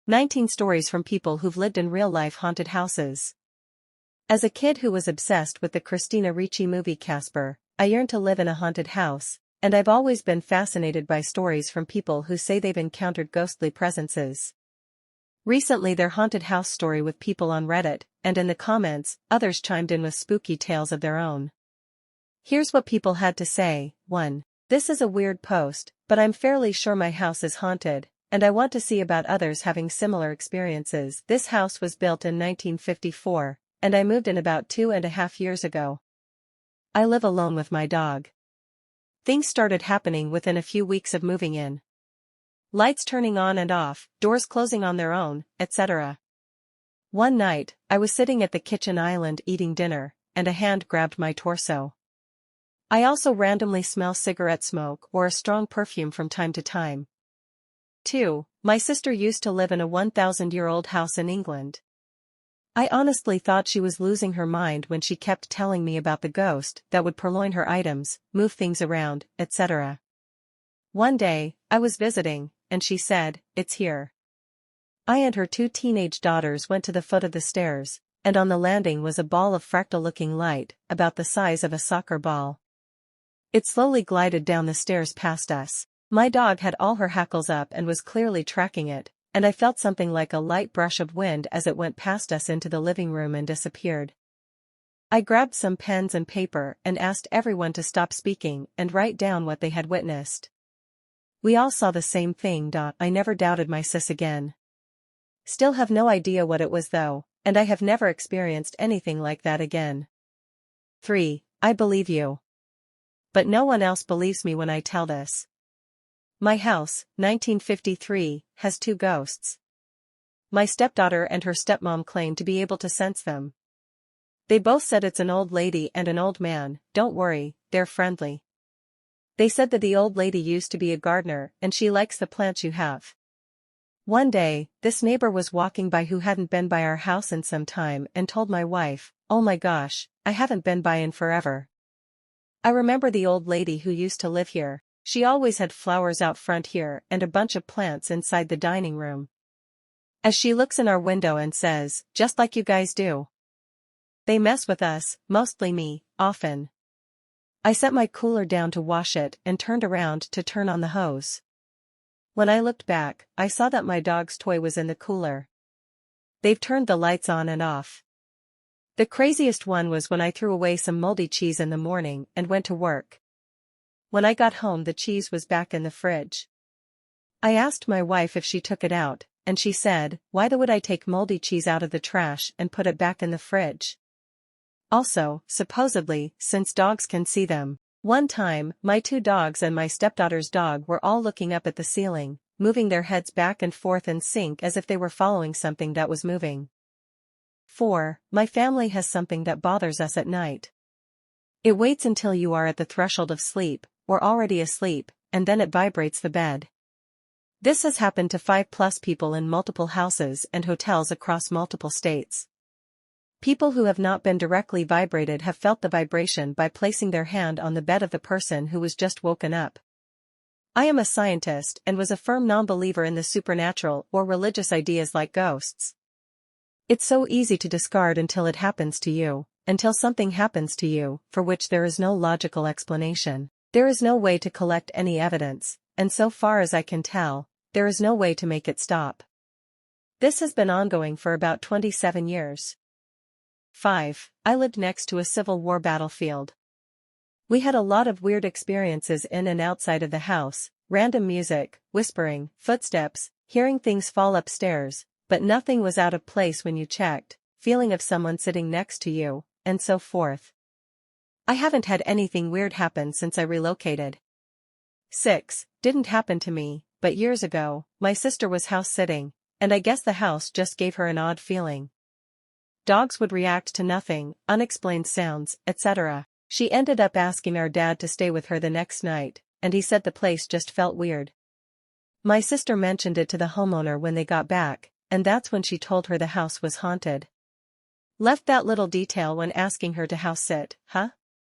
19 stories from people who've lived in real-life haunted houses. As a kid who was obsessed with the Christina Ricci movie Casper, I yearned to live in a haunted house, and I've always been fascinated by stories from people who say they've encountered ghostly presences. Recently their haunted house story with people on Reddit, and in the comments, others chimed in with spooky tales of their own. Here's what people had to say. 1. This is a weird post, but I'm fairly sure my house is haunted, and I want to see about others having similar experiences. This house was built in 1954, and I moved in about 2.5 years ago. I live alone with my dog. Things started happening within a few weeks of moving in. Lights turning on and off, doors closing on their own, etc. One night, I was sitting at the kitchen island eating dinner, and a hand grabbed my torso. I also randomly smell cigarette smoke or a strong perfume from time to time. 2. My sister used to live in a 1,000-year-old house in England. I honestly thought she was losing her mind when she kept telling me about the ghost that would purloin her items, move things around, etc. One day, I was visiting, and she said, "It's here." I and her 2 teenage daughters went to the foot of the stairs, and on the landing was a ball of fractal-looking light, about the size of a soccer ball. It slowly glided down the stairs past us. My dog had all her hackles up and was clearly tracking it, and I felt something like a light brush of wind as it went past us into the living room and disappeared. I grabbed some pens and paper and asked everyone to stop speaking and write down what they had witnessed. We all saw the same thing. I never doubted my sis again. Still have no idea what it was though, and I have never experienced anything like that again. 3. I believe you. But no one else believes me when I tell this. My house, 1953, has 2 ghosts. My stepdaughter and her stepmom claim to be able to sense them. They both said it's an old lady and an old man. Don't worry, they're friendly. They said that the old lady used to be a gardener and she likes the plants you have. One day, this neighbor was walking by who hadn't been by our house in some time and told my wife, "Oh my gosh, I haven't been by in forever. I remember the old lady who used to live here. She always had flowers out front here and a bunch of plants inside the dining room." As she looks in our window and says, "Just like you guys do. They mess with us, mostly me, often." I set my cooler down to wash it and turned around to turn on the hose. When I looked back, I saw that my dog's toy was in the cooler. They've turned the lights on and off. The craziest one was when I threw away some moldy cheese in the morning and went to work. When I got home the cheese was back in the fridge. I asked my wife if she took it out, and she said, "Why would I take moldy cheese out of the trash and put it back in the fridge?" Also, supposedly, since dogs can see them. One time, my 2 dogs and my stepdaughter's dog were all looking up at the ceiling, moving their heads back and forth in sync as if they were following something that was moving. 4. My family has something that bothers us at night. It waits until you are at the threshold of sleep, or already asleep, and then it vibrates the bed. This has happened to 5+ people in multiple houses and hotels across multiple states. People who have not been directly vibrated have felt the vibration by placing their hand on the bed of the person who was just woken up. I am a scientist and was a firm non-believer in the supernatural or religious ideas like ghosts. It's so easy to discard until it happens to you, until something happens to you, for which there is no logical explanation. There is no way to collect any evidence, and so far as I can tell, there is no way to make it stop. This has been ongoing for about 27 years. 5. I lived next to a Civil War battlefield. We had a lot of weird experiences in and outside of the house, random music, whispering, footsteps, hearing things fall upstairs, but nothing was out of place when you checked, feeling of someone sitting next to you, and so forth. I haven't had anything weird happen since I relocated. 6. Didn't happen to me, but years ago, my sister was house sitting, and I guess the house just gave her an odd feeling. Dogs would react to nothing, unexplained sounds, etc. She ended up asking our dad to stay with her the next night, and he said the place just felt weird. My sister mentioned it to the homeowner when they got back, and that's when she told her the house was haunted. Left that little detail when asking her to house sit, huh?